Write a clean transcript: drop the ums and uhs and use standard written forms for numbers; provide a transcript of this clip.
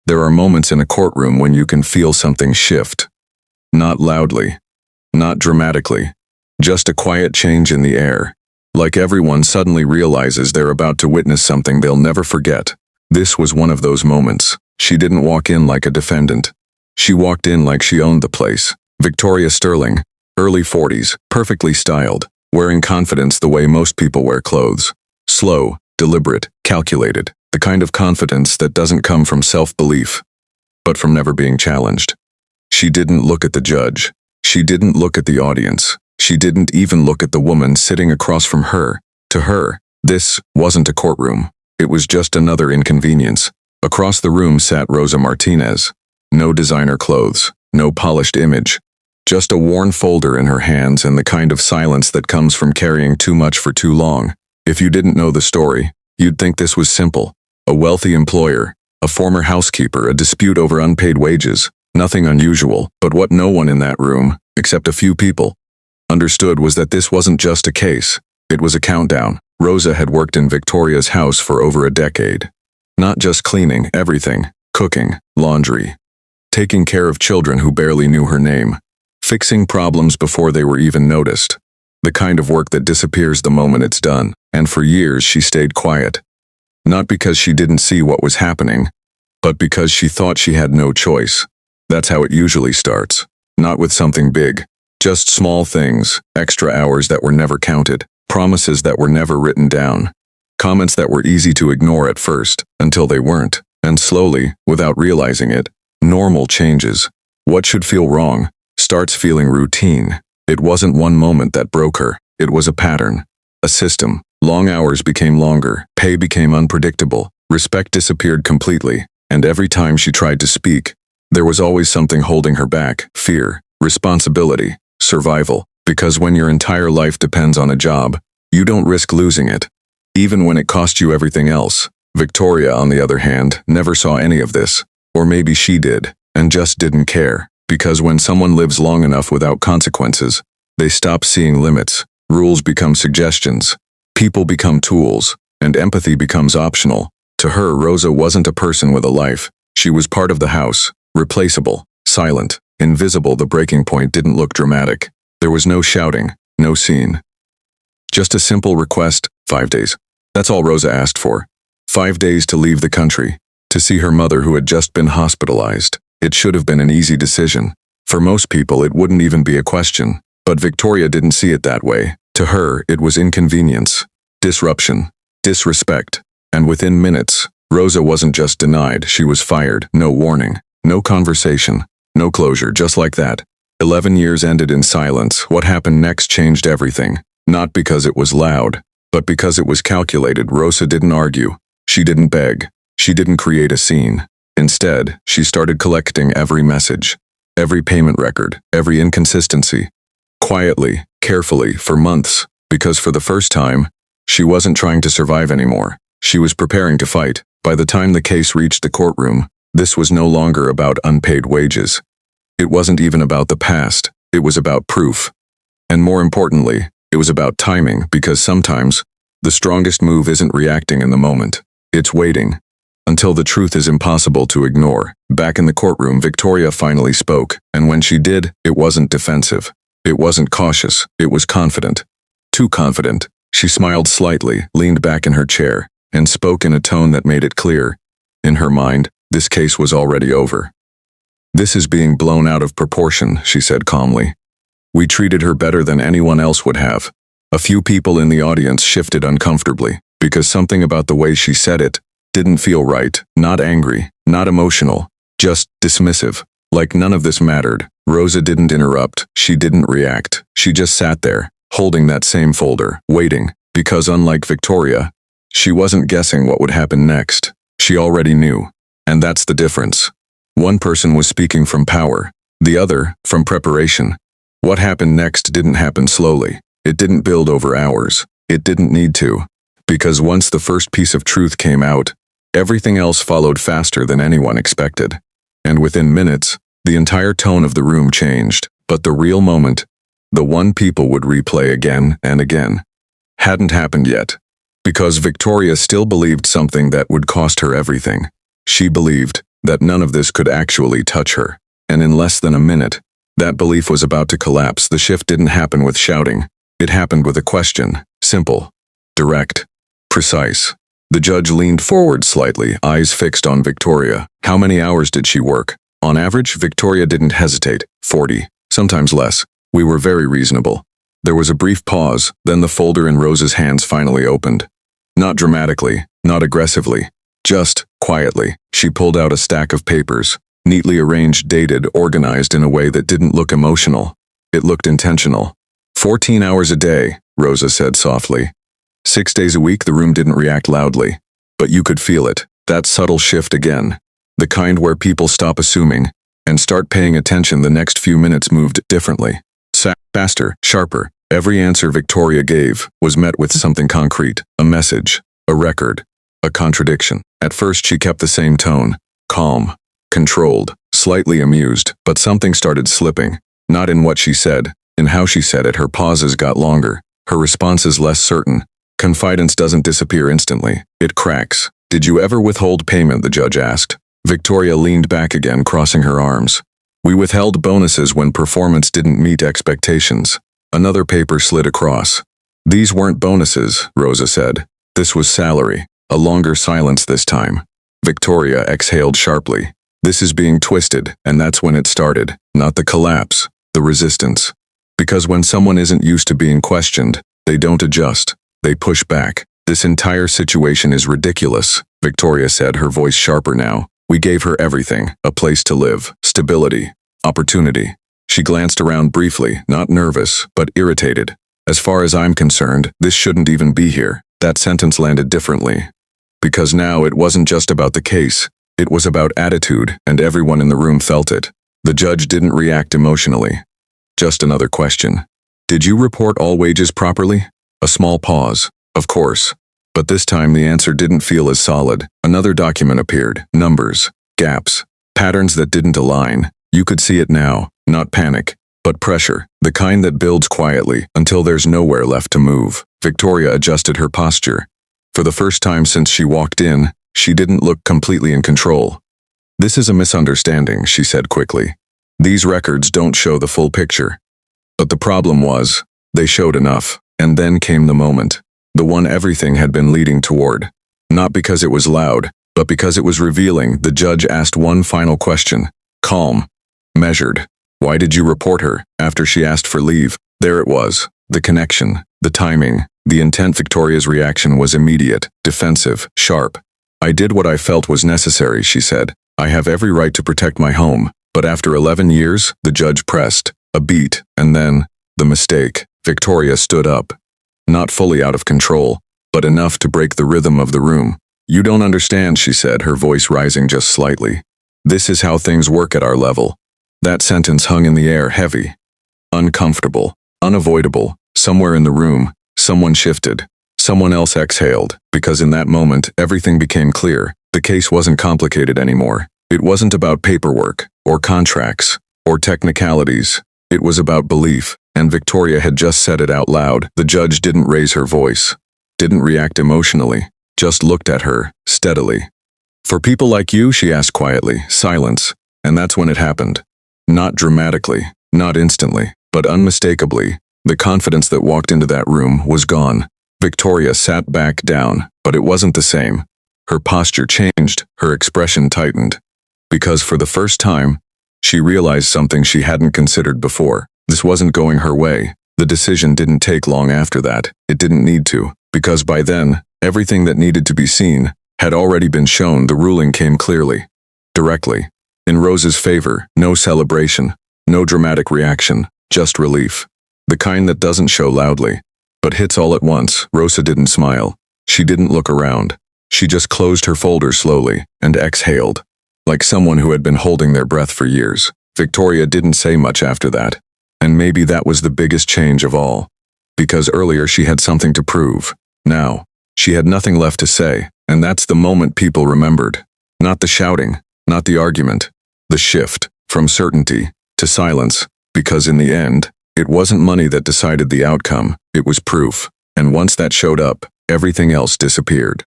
There are moments in a courtroom when you can feel something shift. Not loudly, not dramatically, just a quiet change in the air. Like everyone suddenly realizes they're about to witness something they'll never forget. This was one of those moments. She didn't walk in like a defendant. She walked in like she owned the place. Victoria Sterling, early 40s, perfectly styled, wearing confidence the way most people wear clothes. Slow, deliberate, calculated, the kind of confidence that doesn't come from self-belief, but from never being challenged. She didn't look at the judge. She didn't look at the audience. She didn't even look at the woman sitting across from her. To her, this wasn't a courtroom. It was just another inconvenience. Across the room sat Rosa Martinez. No designer clothes, no polished image. Just a worn folder in her hands and the kind of silence that comes from carrying too much for too long. If you didn't know the story, you'd think this was simple. A wealthy employer, a former housekeeper, a dispute over unpaid wages. Nothing unusual, but what no one in that room, except a few people, understood was that this wasn't just a case. It was a countdown. Rosa had worked in Victoria's house for over a decade. Not just cleaning, everything. Cooking, laundry. Taking care of children who barely knew her name. Fixing problems before they were even noticed. The kind of work that disappears the moment it's done. And for years she stayed quiet. Not because she didn't see what was happening, but because she thought she had no choice. That's how it usually starts. Not with something big. Just small things, extra hours that were never counted, promises that were never written down, comments that were easy to ignore at first, until they weren't, and slowly, without realizing it, normal changes. What should feel wrong starts feeling routine. It wasn't one moment that broke her. It was a pattern, a system. Long hours became longer, pay became unpredictable, respect disappeared completely, and every time she tried to speak, there was always something holding her back: fear, responsibility, survival. Because when your entire life depends on a job, you don't risk losing it, even when it cost you everything else. Victoria, on the other hand, never saw any of this. Or maybe she did, and just didn't care. Because when someone lives long enough without consequences, they stop seeing limits. Rules become suggestions. People become tools, and empathy becomes optional. To her, Rosa wasn't a person with a life. She was part of the house, replaceable, silent, invisible. The breaking point didn't look dramatic. There was no shouting, no scene. Just a simple request: 5 days. That's all Rosa asked for. 5 days to leave the country, to see her mother who had just been hospitalized. It should have been an easy decision. For most people, it wouldn't even be a question. But Victoria didn't see it that way. To her, it was inconvenience, disruption, disrespect. And within minutes, Rosa wasn't just denied, she was fired. No warning, no conversation, no closure. Just like that. 11 years ended in silence. What happened next changed everything. Not because it was loud, but because it was calculated. Rosa didn't argue. She didn't beg. She didn't create a scene. Instead, she started collecting every message, every payment record, every inconsistency. Quietly, carefully, for months, because for the first time, she wasn't trying to survive anymore. She was preparing to fight. By the time the case reached the courtroom, this was no longer about unpaid wages. It wasn't even about the past. It was about proof. And more importantly, it was about timing, because sometimes, the strongest move isn't reacting in the moment. It's waiting. Until the truth is impossible to ignore. Back in the courtroom, Victoria finally spoke, and when she did, it wasn't defensive. It wasn't cautious. It was confident. Too confident. She smiled slightly, leaned back in her chair, and spoke in a tone that made it clear. In her mind, this case was already over. "This is being blown out of proportion," she said calmly. "We treated her better than anyone else would have." A few people in the audience shifted uncomfortably, because something about the way she said it didn't feel right. Not angry, not emotional, just dismissive. Like none of this mattered. Rosa didn't interrupt. She didn't react. She just sat there, holding that same folder, waiting. Because unlike Victoria, she wasn't guessing what would happen next. She already knew. And that's the difference. One person was speaking from power, the other from preparation. What happened next didn't happen slowly. It didn't build over hours. It didn't need to. Because once the first piece of truth came out, everything else followed faster than anyone expected. And within minutes, the entire tone of the room changed. But the real moment, the one people would replay again and again, hadn't happened yet. Because Victoria still believed something that would cost her everything. She believed that none of this could actually touch her. And in less than a minute, that belief was about to collapse. The shift didn't happen with shouting. It happened with a question. Simple, direct, precise. The judge leaned forward slightly, eyes fixed on Victoria. How many hours did she work? On average, Victoria didn't hesitate. 40, sometimes less. We were very reasonable. There was a brief pause, then the folder in Rose's hands finally opened. Not dramatically, not aggressively, just quietly. She pulled out a stack of papers, neatly arranged, dated, organized in a way that didn't look emotional. It looked intentional. 14 hours a day, Rosa said softly. 6 days a week. The room didn't react loudly, but you could feel it. That subtle shift again. The kind where people stop assuming and start paying attention. The next few minutes moved differently. Faster, sharper. Every answer Victoria gave was met with something concrete. A message, a record, a contradiction. At first she kept the same tone. Calm, controlled, slightly amused, but something started slipping. Not in what she said, in how she said it. Her pauses got longer, her responses less certain. Confidence doesn't disappear instantly. It cracks. Did you ever withhold payment? The judge asked. Victoria leaned back again, crossing her arms. We withheld bonuses when performance didn't meet expectations. Another paper slid across. These weren't bonuses, Rosa said. This was salary. A longer silence this time. Victoria exhaled sharply. This is being twisted, and that's when it started. Not the collapse, the resistance. Because when someone isn't used to being questioned, they don't adjust. They push back. This entire situation is ridiculous, Victoria said, her voice sharper now. We gave her everything, a place to live, stability, opportunity. She glanced around briefly, not nervous, but irritated. As far as I'm concerned, this shouldn't even be here. That sentence landed differently. Because now it wasn't just about the case. It was about attitude, and everyone in the room felt it. The judge didn't react emotionally. Just another question. Did you report all wages properly? A small pause. Of course. But this time the answer didn't feel as solid. Another document appeared. Numbers, gaps, patterns that didn't align. You could see it now. Not panic, but pressure. The kind that builds quietly until there's nowhere left to move. Victoria adjusted her posture. For the first time since she walked in, she didn't look completely in control. This is a misunderstanding, she said quickly. These records don't show the full picture. But the problem was, they showed enough. And then came the moment. The one everything had been leading toward. Not because it was loud, but because it was revealing. The judge asked one final question. Calm. Measured. Why did you report her? After she asked for leave. There it was. The connection. The timing. The intent. Victoria's reaction was immediate, defensive, sharp. I did what I felt was necessary, she said. I have every right to protect my home. But after 11 years, the judge pressed. A beat, and then, the mistake. Victoria stood up. Not fully out of control, but enough to break the rhythm of the room. You don't understand, she said, her voice rising just slightly. This is how things work at our level. That sentence hung in the air, heavy, uncomfortable, unavoidable. Somewhere in the room, someone shifted. Someone else exhaled, because in that moment, everything became clear. The case wasn't complicated anymore. It wasn't about paperwork, or contracts, or technicalities. It was about belief, and Victoria had just said it out loud. The judge didn't raise her voice, didn't react emotionally, just looked at her, steadily. For people like you, she asked quietly. Silence, and that's when it happened. Not dramatically, not instantly, but unmistakably. The confidence that walked into that room was gone. Victoria sat back down, but it wasn't the same. Her posture changed, her expression tightened. Because for the first time, she realized something she hadn't considered before. This wasn't going her way. The decision didn't take long after that. It didn't need to, because by then, everything that needed to be seen had already been shown. The ruling came clearly, directly, in Rose's favor. No celebration, no dramatic reaction, just relief. The kind that doesn't show loudly, but hits all at once. Rosa didn't smile. She didn't look around. She just closed her folder slowly and exhaled, like someone who had been holding their breath for years. Victoria didn't say much after that, and maybe that was the biggest change of all. Because earlier she had something to prove. Now, she had nothing left to say, and that's the moment people remembered. Not the shouting, not the argument, the shift from certainty to silence, because in the end, it wasn't money that decided the outcome, it was proof. And once that showed up, everything else disappeared.